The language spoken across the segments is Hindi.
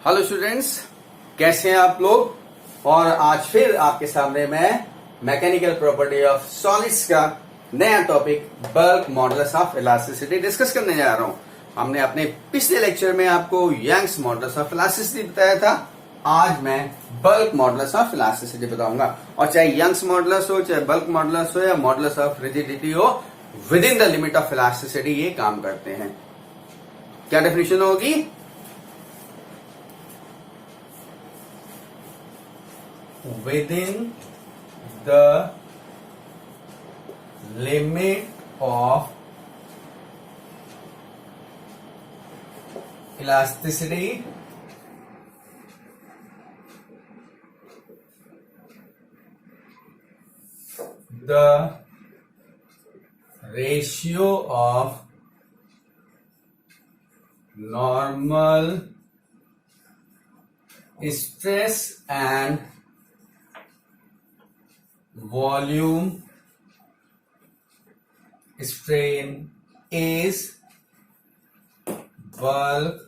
हेलो स्टूडेंट्स, कैसे हैं आप लोग। और आज फिर आपके सामने मैं मैकेनिकल प्रॉपर्टी ऑफ सॉलिड्स का नया topic bulk modulus of elasticity discuss करने जा रहा हूं। हमने अपने पिछले लेक्चर में आपको यंग्स मॉडुलस ऑफ इलास्टिसिटी बताया था। आज मैं बल्क मॉडुलस ऑफ इलास्टिसिटी बताऊंगा। और चाहे यंग्स मॉडुलस हो, चाहे बल्क मॉडुलस हो या मॉडुलस ऑफ रिजिडिटी हो, with in the limit of elasticity ये काम करते हैं। क्या डेफिनेशन होगी? within the limit of elasticity the ratio of normal stress and volume strain is bulk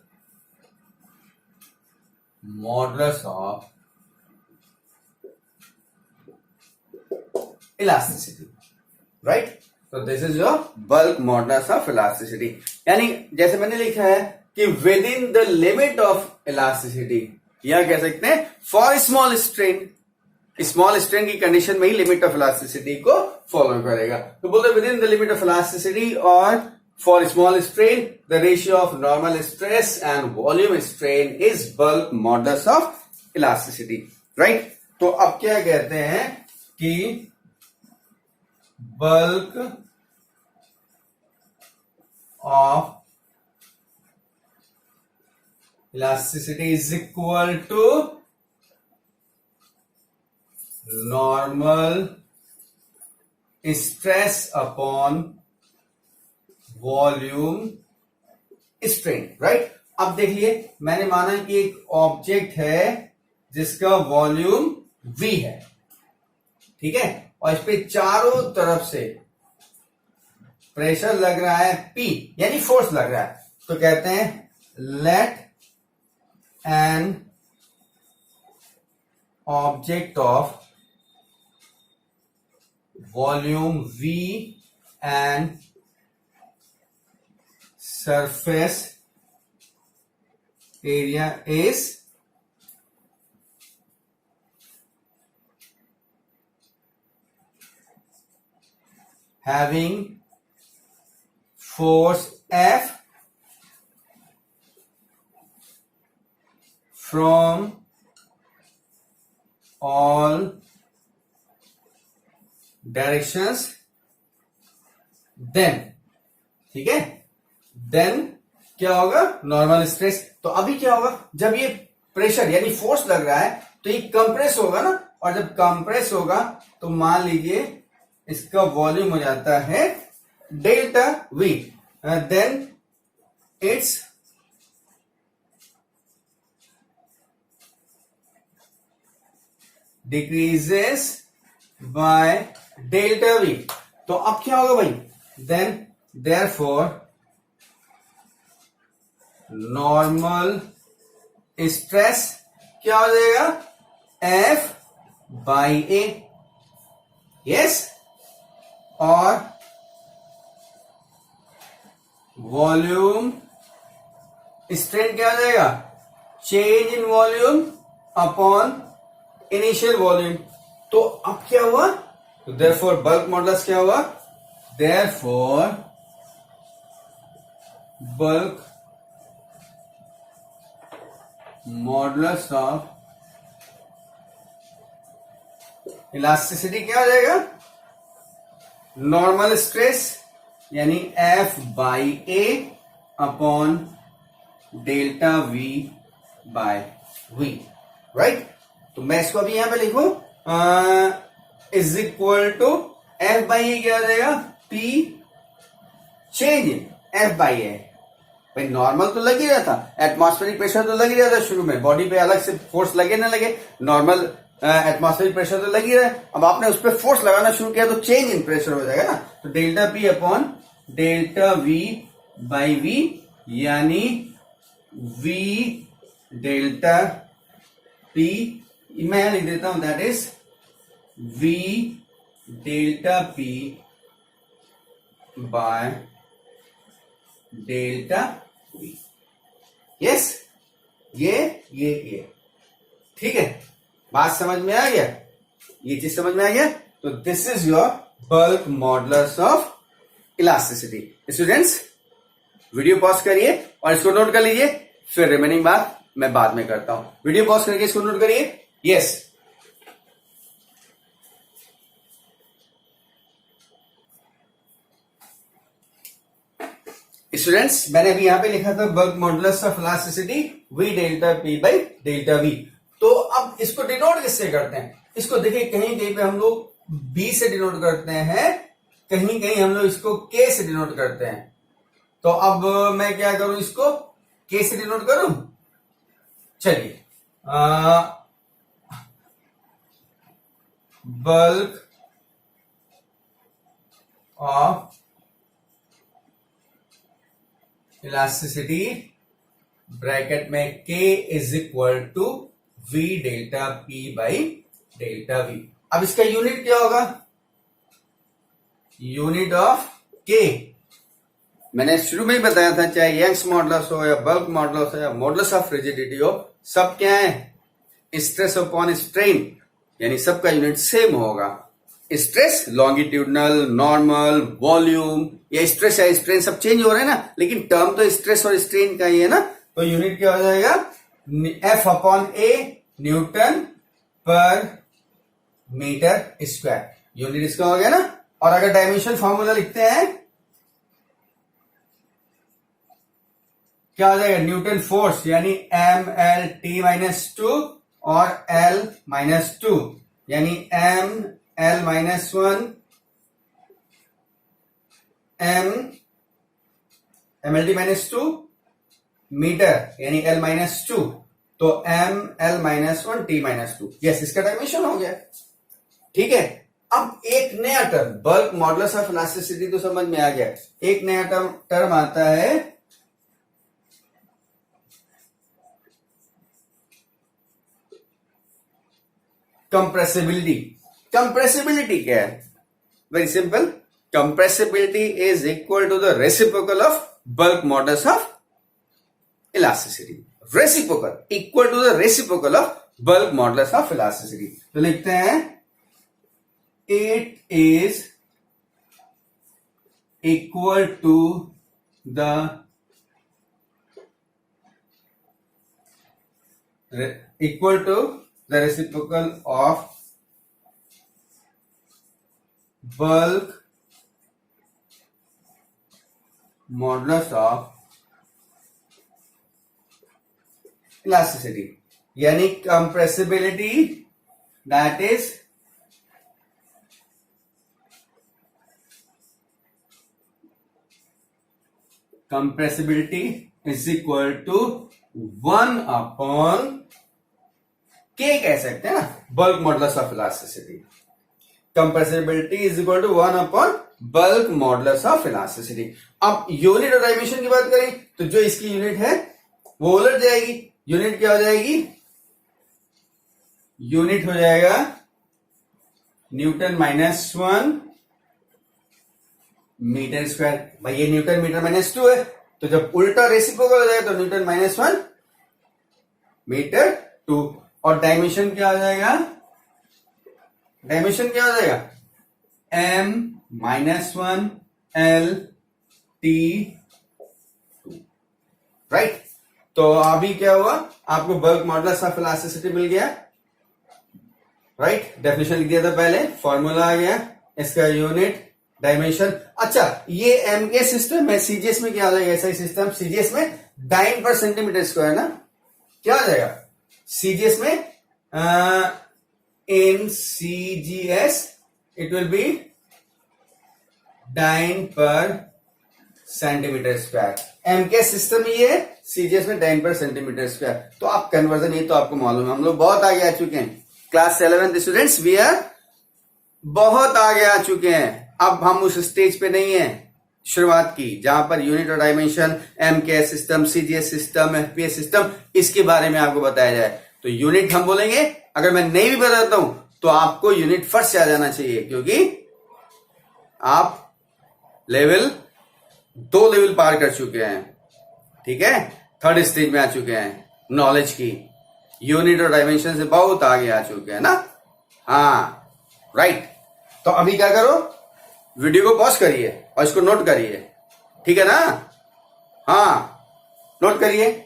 modulus of elasticity, right? So this is your bulk modulus of elasticity। यानी जैसे मैंने लिखा है कि within the limit of elasticity, या कह सकते हैं for small strain. Small strain की कंडीशन में ही लिमिट ऑफ इलास्टिसिटी को फॉलो करेगा। तो बोलते हैं within the limit of elasticity और for small strain the ratio of normal stress and volume strain is bulk modulus of elasticity, right. तो अब क्या कहते हैं कि bulk of elasticity is equal to normal stress upon volume strain, right. अब देखिए, मैंने माना कि एक ऑब्जेक्ट है जिसका वॉल्यूम v है, ठीक है, और इस पे चारों तरफ से प्रेशर लग रहा है P, यानी फोर्स लग रहा है। तो कहते हैं let an object of volume V and surface area is having force F from all directions, then, ठीक है, देन क्या होगा? Normal stress. तो अभी क्या होगा, जब ये प्रेशर यानी फोर्स लग रहा है तो ये कंप्रेस होगा ना, और जब कंप्रेस होगा तो मान लीजिए इसका वॉल्यूम हो जाता है delta V, then it's decreases by delta V. तो अब क्या होगा भाई? देन देयरफॉर नॉर्मल स्ट्रेस क्या हो जाएगा? F बाई ए, यस, और वॉल्यूम स्ट्रेन क्या हो जाएगा? Change in volume upon initial volume. तो अब क्या हुआ? तो देयरफॉर बल्क मॉडुलस क्या हुआ? Therefore bulk modulus of elasticity क्या हो जाएगा? नॉर्मल स्ट्रेस यानी F by A upon delta V by V, right. तो मैं इसको अभी यहां पे लिखूं, is equal to F by A क्या हो जाएगा? P change in F by A. भाई नॉर्मल तो लग ही रहा था, एटमॉस्फेरिक प्रेशर तो लग ही रहा था शुरू में, बॉडी पे अलग से फोर्स लगे ना लगे, नॉर्मल एटमॉस्फेरिक प्रेशर तो लग ही रहा है। अब आपने उस पर फोर्स लगाना शुरू किया तो चेंज इन प्रेशर हो जाएगा ना, तो delta P upon delta V by V, यानी वी डेल्टा पी, मैं यहां लिख देता हूं, that is V delta P by delta V. Yes, ये ठीक है, बात समझ में आ गया, ये चीज समझ में आ गया। तो this is your bulk modulus of elasticity. Students, video pause करिए और इसको नोट कर लीजिए, फिर रिमेनिंग बात मैं बाद में करता हूं। वीडियो पॉज करके इसको नोट करिए। यस, स्टूडेंट्स, मैंने अभी यहां पे लिखा था bulk modulus of elasticity V delta P by delta V. तो अब इसको डिनोट किससे करते हैं? इसको देखिए, कहीं कहीं पे हम लोग बी से डिनोट करते हैं, कहीं कहीं हम लोग इसको के से डिनोट करते हैं। तो अब मैं क्या करूं, इसको के से डिनोट करूं। चलिए, बल्क ऑफ इलास्टिसिटी ब्रैकेट में K is equal to V delta P by delta V। अब इसका यूनिट क्या होगा? यूनिट ऑफ K मैंने शुरू में ही बताया था, चाहे यंग्स मॉडुलस हो या बल्क मॉडुलस हो या मॉडुलस ऑफ रिजिडिटी हो, सब क्या है? स्ट्रेस अपॉन स्ट्रेन, यानी सबका यूनिट सेम होगा। स्ट्रेस लॉन्गिट्यूडनल, नॉर्मल, वॉल्यूम, या स्ट्रेस या स्ट्रेन सब चेंज हो रहे हैं ना, लेकिन टर्म तो स्ट्रेस और स्ट्रेन का ही है ना। तो यूनिट क्या हो जाएगा? F अपॉन ए न्यूटन पर मीटर स्क्वायर, यूनिट इसका हो गया ना। और अगर डायमेंशन फॉर्मूला लिखते हैं, क्या हो जाएगा? न्यूटन फोर्स यानी ML_T-2 और L-2, यानी ML-1 MLT-2 मीटर यानी L-2, तो ML-1 T-2। यस, इसका डायमेंशन हो गया। ठीक है, अब एक नया term bulk modulus of elasticity तो समझ में आ गया। एक नया टर्म आता है कंप्रेसिबिलिटी। कंप्रेसिबिलिटी क्या है? Very simple, compressibility is equal to the reciprocal of bulk modulus of elasticity. Reciprocal equal to the reciprocal of bulk modulus of elasticity. तो लिखते हैं it is equal to the reciprocal of bulk modulus of elasticity, यानी compressibility, that is compressibility is equal to 1 upon K कह सकते हैं ना, bulk modulus of elasticity. Compressibility is equal to 1 upon bulk modulus of elasticity. अब यूनिट और डायमेंशन की बात करें तो जो इसकी यूनिट है वो उलट जाएगी। यूनिट क्या हो जाएगी? यूनिट हो जाएगा N-1 मीटर स्क्वायर। भाई ये न्यूटन मीटर -2 है, तो जब उल्टा रेसिप्रोकल हो जाएगा तो N-1 मीटर 2। और डायमेंशन क्या हो जाएगा? डायमेंशन क्या हो जाएगा? M-1 L/T/2, right. तो अभी क्या हुआ? आपको बल्क मॉडुलस ऑफ इलास्टिसिटी मिल गया, राइट। डेफिनेशन लिख दिया था पहले, फॉर्मूला आ गया, इसका यूनिट, डायमेंशन। अच्छा, ये एम के सिस्टम है, सीजीएस में क्या हो जाएगा? ऐसा ही सिस्टम सीजीएस में डाइन पर सेंटीमीटर स्क्वायर ना, क्या हो जाएगा सीजीएस में? In CGS it will be dyne per centimetre square. M K system ये है, सीजीएस में डाइन पर सेंटीमीटर स्क्वायर। तो आप कन्वर्जन, ये तो आपको मालूम है, हम लोग बहुत आगे आ चुके हैं। क्लास 11 स्टूडेंट्स, वी आर बहुत आगे आ चुके हैं। अब हम उस स्टेज पे नहीं है, शुरुआत की, जहां पर यूनिट और dimension, MKS system, CGS system, FPS system, इसके बारे में आपको बताया जाए। तो यूनिट हम बोलेंगे, अगर मैं नहीं भी बताता हूं तो आपको यूनिट फर्स्ट से आ जाना चाहिए, क्योंकि आप लेवल 2 लेवल पार कर चुके हैं, ठीक है, थर्ड स्टेज में आ चुके हैं नॉलेज की, यूनिट और डायमेंशन से बहुत आगे आ चुके हैं ना। हाँ राइट। तो अभी क्या करो, वीडियो को पॉज करिए और इसको नोट करिए, ठीक है ना। हाँ नोट करिए।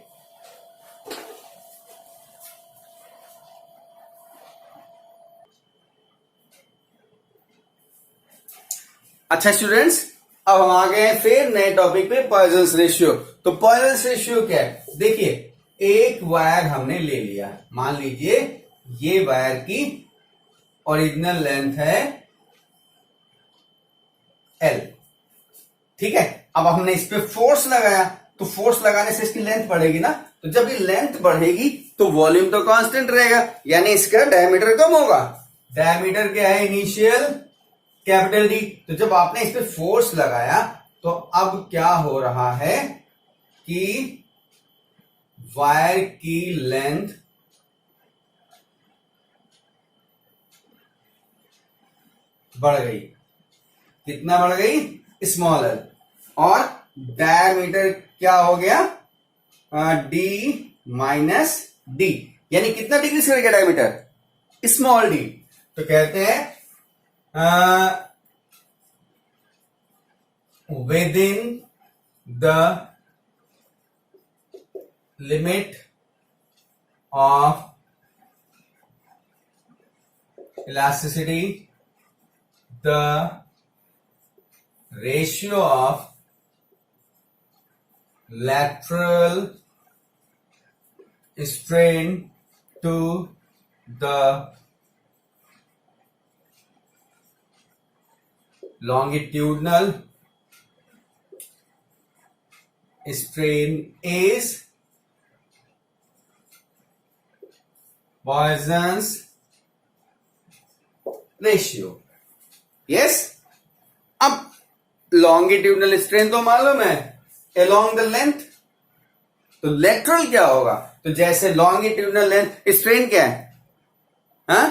अच्छा स्टूडेंट्स, अब हम आ गए हैं फिर नए टॉपिक पे, पॉइजन्स रेशियो। तो पॉइजन्स रेशियो क्या है, देखिए एक वायर हमने ले लिया, मान लीजिए ये वायर की ओरिजिनल लेंथ है L, ठीक है। अब हमने इस पे फोर्स लगाया, तो फोर्स लगाने से इसकी लेंथ बढ़ेगी ना, तो जब ये लेंथ बढ़ेगी तो वॉल्यूम तो कांस्टेंट रहेगा, यानी इसका डायमीटर कम होगा। डायमीटर क्या है इनिशियल, कैपिटल डी। तो जब आपने इस पे फोर्स लगाया तो अब क्या हो रहा है कि वायर की लेंथ बढ़ गई। कितना बढ़ गई, स्मॉल एल, और डायमीटर क्या हो गया, डी माइनस डी, यानी कितना डिग्री से गया डायमीटर, स्मॉल डी। तो कहते हैं within the limit of elasticity, the ratio of lateral strain to the longitudinal strain is Poisson's ratio. Yes? अब लॉन्गिट्यूडनल स्ट्रेन तो मालूम है, along the length, तो लेटरल क्या होगा, तो जैसे लॉन्गिट्यूडनल लेंथ स्ट्रेन क्या है,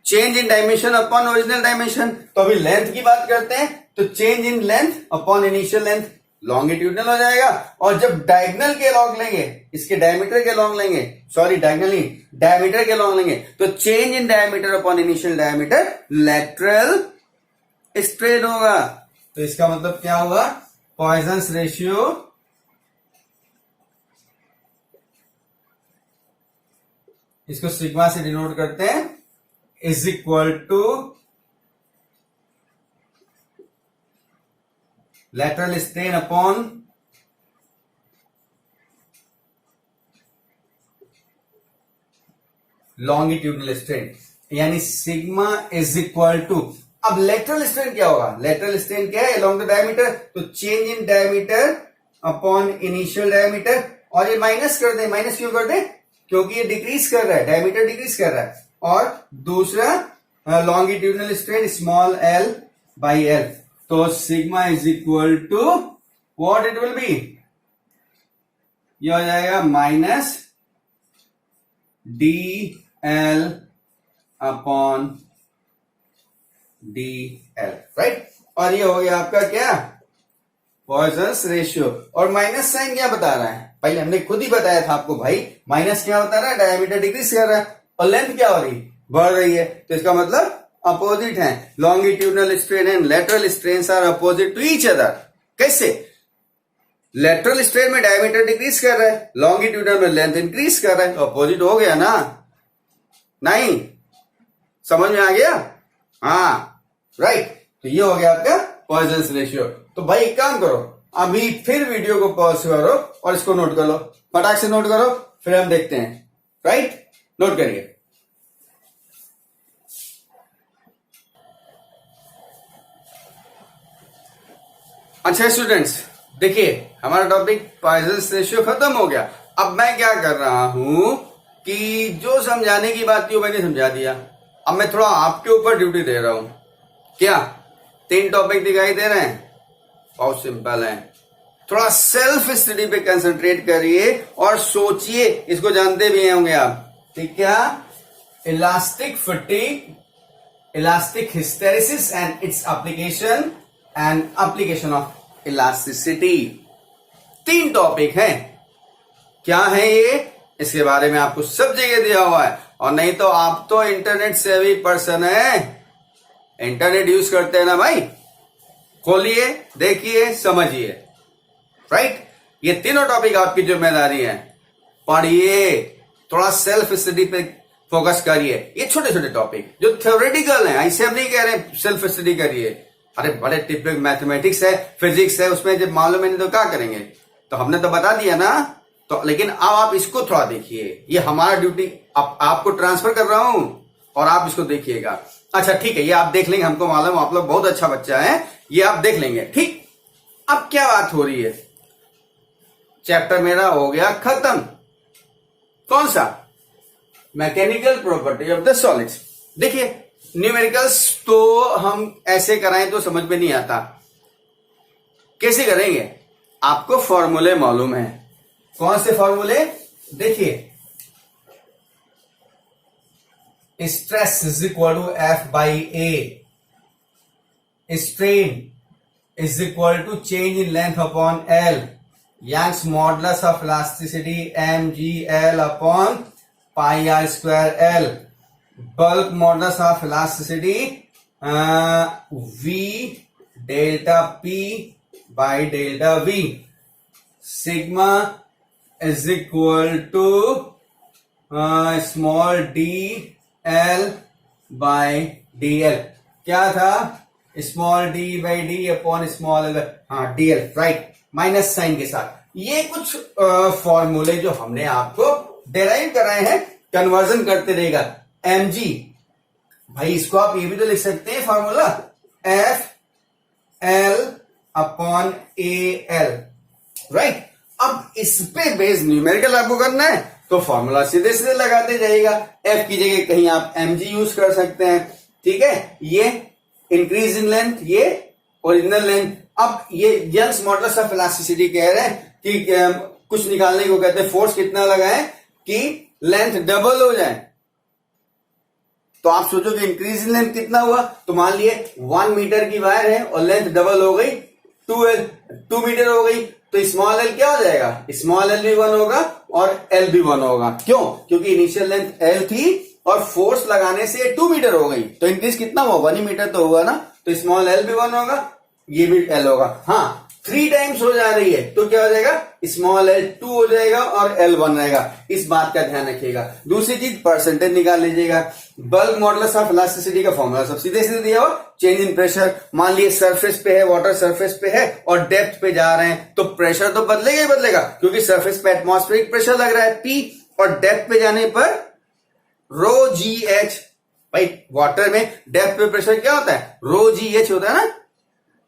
change in dimension upon original dimension. तो अभी लेंथ की बात करते हैं, तो change in length upon initial length longitudinal हो जाएगा। और जब डायगोनल के लॉन्ग लेंगे, इसके डायमीटर के लॉन्ग लेंगे, सॉरी डायगोनल नहीं, डायमीटर के लॉन्ग लेंगे, तो change in diameter upon initial diameter lateral strain होगा। तो इसका मतलब क्या हुआ, पॉइजन्स रेशियो इसको सिग्मा से डिनोट करते हैं, is equal to lateral strain upon longitudinal strain, यानी सिग्मा इज इक्वल टू, अब लेटरल स्ट्रेन क्या होगा, लेटरल स्ट्रेन क्या है, along द डायमीटर, तो change in diameter upon initial diameter. और ये माइनस कर दे, माइनस क्यों कर दे, क्योंकि ये डिक्रीज कर रहा है, डायमीटर डिक्रीज कर रहा है। और दूसरा longitudinal strain small L by L, तो sigma is equal to what it will be, ये हो जाएगा minus D L upon D L, right. और ये हो गया आपका क्या, पॉइजन्स रेशियो। और माइनस साइन क्या बता रहा है, पहले हमने खुद ही बताया था आपको भाई, माइनस क्या बता रहा है, डायमीटर डिक्रीज कर रहा है, और लेंथ क्या हो रही, बढ़ रही है। तो इसका मतलब अपोजिट है, longitudinal strain and lateral strain are opposite to each other. कैसे, लेटरल स्ट्रेन में डायमीटर डिक्रीज कर रहा है, लॉन्गिट्यूडनल में लेंथ इंक्रीज कर रहा है, तो अपोजिट हो गया ना, नहीं समझ में आ गया, हाँ राइट। तो ये हो गया आपका पॉइजन्स रेशियो। तो भाई एक काम करो, अभी फिर वीडियो को पॉज करो और इसको नोट कर लो, फटाक से नोट करो, फिर हम देखते हैं, राइट। नोट करिए। अच्छा स्टूडेंट्स, देखिए हमारा टॉपिक पॉइजन्स रेशियो खत्म हो गया। अब मैं क्या कर रहा हूं कि जो समझाने की बात थी वो मैंने समझा दिया, अब मैं थोड़ा आपके ऊपर ड्यूटी दे रहा हूं। क्या 3 टॉपिक दिखाई दे रहे हैं, बहुत सिंपल है, थोड़ा सेल्फ स्टडी पे कंसंट्रेट करिए और सोचिए, इसको जानते भी होंगे आप, ठीक क्या? Elastic fatigue, elastic hysteresis and its application and application of elasticity. 3 topic हैं। क्या है ये? इसके बारे में आपको सब जगह दिया हुआ है, और नहीं तो आप तो इंटरनेट सेवी पर्सन है, इंटरनेट यूज करते हैं ना भाई, खोलिए, देखिए, समझिए, राइट? ये तीनों टॉपिक आपकी जिम्मेदारी है, पढ़िए, थोड़ा सेल्फ स्टडी पे फोकस करिए। ये छोटे छोटे टॉपिक जो थ्योरेटिकल हैं, ऐसे हम नहीं कह रहे सेल्फ स्टडी करिए, अरे बड़े टिपिकल मैथमेटिक्स है, फिजिक्स है, उसमें जब मालूम है नहीं तो क्या करेंगे? तो हमने तो बता दिया ना, तो लेकिन अब आप इसको थोड़ा देखिए, ये हमारा ड्यूटी, आपको ट्रांसफर कर रहा हूं और आप इसको देखिएगा। अच्छा ठीक है, ये आप देख लेंगे, हमको मालूम आप लोग बहुत अच्छा बच्चा है, ये आप देख लेंगे, ठीक? अब क्या बात हो रही है, चैप्टर मेरा हो गया खत्म। कौन सा? Mechanical property of the solids. देखिए न्यूमेरिकल्स तो हम ऐसे कराएं तो समझ में नहीं आता, कैसे करेंगे? आपको फॉर्मूले मालूम है। कौन से फॉर्मूले? देखिए, stress is equal to F by A, strain is equal to change in length upon L, Young's modulus of elasticity M G L upon pi R square L, bulk modulus of elasticity V delta P by delta V, sigma is equal to small d l by dl। क्या था? Small d by d upon small l, हाँ dl, राइट, माइनस साइन के साथ। ये कुछ फॉर्मूले जो हमने आपको डेराइव कराए हैं, कन्वर्जन करते रहेगा। mg, भाई इसको आप ये भी तो लिख सकते हैं formula, f l upon a l, right? अब इस पे बेस न्यूमेरिकल आपको करना है तो फॉर्मूला सीधे सीधे लगाते जाइएगा। एफ की जगह कहीं आप mg यूज कर सकते हैं, ठीक है? ये इंक्रीज इन लेंथ, ये ओरिजिनल लेंथ। अब ये यंग्स मॉडुलस ऑफ इलास्टिसिटी कह रहे हैं कि कुछ निकालने को कहते हैं, फोर्स कितना लगाएं कि लेंथ डबल हो जाए। तो आप सोचो कि इंक्रीज इन लेंथ कितना हुआ, तो मान लिए 1 मीटर की वायर है और लेंथ डबल हो गई, 2 मीटर हो गई, तो स्मॉल एल क्या हो जाएगा? स्मॉल एल भी 1 होगा और एल भी 1 होगा। क्यों? क्योंकि इनिशियल लेंथ एल थी और फोर्स लगाने से 2 मीटर हो गई, तो इंक्रीज कितना हुआ? 1 मीटर तो हुआ ना, तो स्मॉल एल भी 1 होगा, ये भी एल होगा। हाँ, 3 टाइम्स हो जा रही है तो क्या हो जाएगा? स्मॉल एल 2 हो जाएगा और एल 1 रहेगा। इस बात का ध्यान रखिएगा। दूसरी चीज, परसेंटेज निकाल लीजिएगा। बल्क मॉडुलस ऑफ इलास्टिसिटी का फॉर्मूला सब सीधे सीधे दिया हो, चेंज इन प्रेशर। मान लिए सरफेस पे है, वाटर सरफेस पे है और डेप्थ पे जा रहे हैं, तो प्रेशर तो बदलेगा ही बदलेगा, क्योंकि सरफेस पे एटमॉस्फेरिक प्रेशर लग रहा है P, और डेप्थ पे जाने पर रो जी एच। भाई वाटर में डेप्थ पे प्रेशर क्या होता है? रो जी एच होता है ना,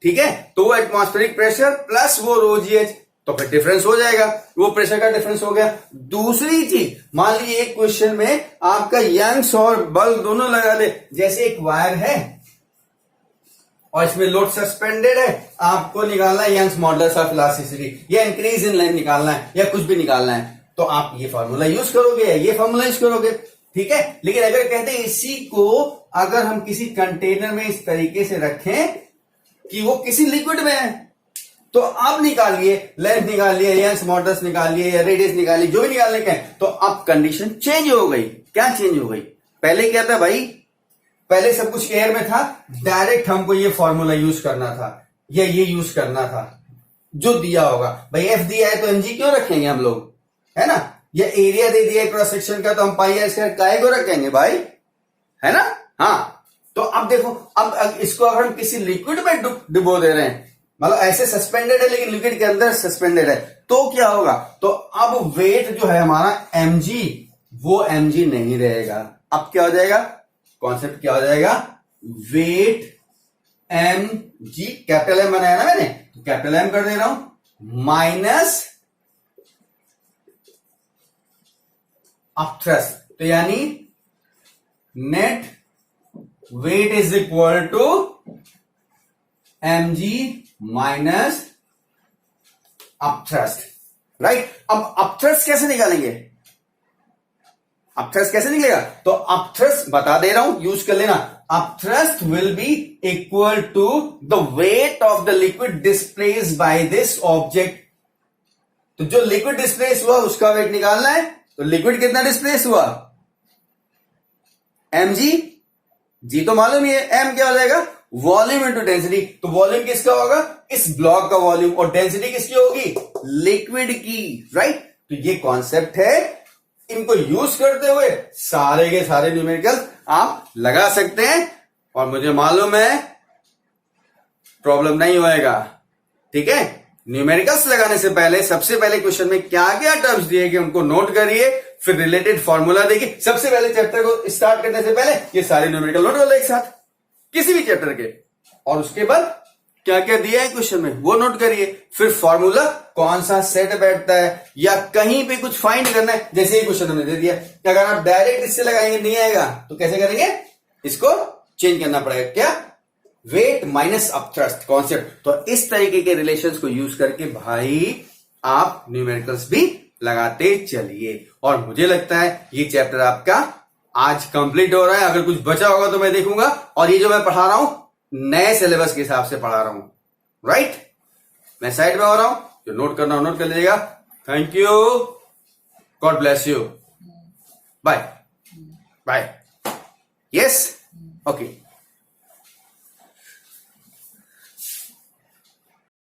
ठीक है? तो वो एटमॉस्फेरिक प्रेशर प्लस वो रो जी एच, तो फिर डिफरेंस हो जाएगा, वो प्रेशर का डिफरेंस हो गया। दूसरी चीज, मान लीजिए एक क्वेश्चन में आपका यंग्स और बल्क दोनों लगा दे। जैसे एक वायर है और इसमें लोड सस्पेंडेड है, आपको निकालना है यंग्स मॉडुलस ऑफ इलास्टिसिटी, या इंक्रीज इन लेंथ निकालना है, या कुछ भी निकालना है, तो आप ये फॉर्मूला यूज करोगे या ये फॉर्मूला यूज करोगे, ठीक है? लेकिन अगर कहते हैं इसी को अगर हम किसी कंटेनर में इस तरीके से रखें कि वो किसी लिक्विड में है, तो आप निकालिए, लेंथ निकालिए, यंग्स मॉडुलस निकालिए या रेडियस निकालिए, जो भी निकालने का है, तो अब कंडीशन चेंज हो गई। क्या चेंज हो गई? पहले क्या था भाई? पहले सब कुछ एयर में था, डायरेक्ट हमको ये फॉर्मूला यूज करना था या ये यूज करना था जो दिया होगा। भाई एफ दिया है तो एमजी क्यों रखेंगे हम लोग, है ना? या एरिया दे दिया है क्रॉस सेक्शन का, तो हम पाई आर स्क्वायर काहे को रखेंगे भाई, है ना? हाँ, तो अब देखो, अब इसको अगर हम किसी लिक्विड में डुबो दे रहे हैं, मतलब ऐसे सस्पेंडेड है लेकिन लिक्विड के अंदर सस्पेंडेड है, तो क्या होगा? तो अब वेट जो है हमारा mg, वो mg नहीं रहेगा। अब क्या हो जाएगा? कॉन्सेप्ट क्या हो जाएगा? वेट mg, कैपिटल एम बनाया ना मैंने, तो कैपिटल एम कर दे रहा हूं, माइनस अपथ्रस्ट, तो यानी net weight is equal to mg minus upthrust, right. अब अपथ्रस्ट कैसे निकालेंगे, अपथ्रस्ट कैसे निकलेगा, तो अपथ्रस्ट बता दे रहा हूं, यूज कर लेना। Upthrust will be equal to the weight of the liquid displaced by this object. तो जो लिक्विड डिस्प्लेस हुआ उसका वेट निकालना है। तो लिक्विड कितना डिस्प्लेस हुआ, mg, जी तो मालूम ही है, m क्या हो जाएगा, वॉल्यूम इंटू डेंसिटी। तो वॉल्यूम किसका होगा, इस ब्लॉक का वॉल्यूम, और डेंसिटी किसकी होगी, लिक्विड की, राइट। तो ये कॉन्सेप्ट है, इनको यूज करते हुए सारे के सारे न्यूमेरिकल्स आप लगा सकते हैं, और मुझे मालूम है प्रॉब्लम नहीं होएगा, ठीक है। न्यूमेरिकल्स लगाने से पहले सबसे पहले क्वेश्चन में क्या क्या टर्म्स दिए गए उनको नोट करिए, फिर रिलेटेड फॉर्मूला देखिए। सबसे पहले चैप्टर को स्टार्ट करने से पहले ये सारे न्यूमेरिकल नोट कर लो एक साथ, किसी भी चैप्टर के, और उसके बाद क्या क्या दिया है क्वेश्चन में वो नोट करिए। फिर फॉर्मूला कौन सा सेट बैठता है, या कहीं पे कुछ फाइंड करना है, जैसे ही क्वेश्चन हमने दे दिया, अगर आप डायरेक्ट इससे लगाएंगे नहीं आएगा, तो कैसे करेंगे, इसको चेंज करना पड़ेगा, क्या, वेट माइनस अपथ्रस्ट कॉन्सेप्ट। तो इस तरीके के रिलेशंस को यूज करके भाई आप न्यूमेरिकल्स भी लगाते चलिए। और मुझे लगता है ये चैप्टर आपका आज कंप्लीट हो रहा है, अगर कुछ बचा होगा तो मैं देखूंगा, और ये जो मैं पढ़ा रहा हूं नए सिलेबस के हिसाब से पढ़ा रहा हूं, राइट। मैं साइड में हो रहा हूं, जो नोट करना हो नोट कर लीजिएगा। Thank you, God bless you, bye bye, yes, okay.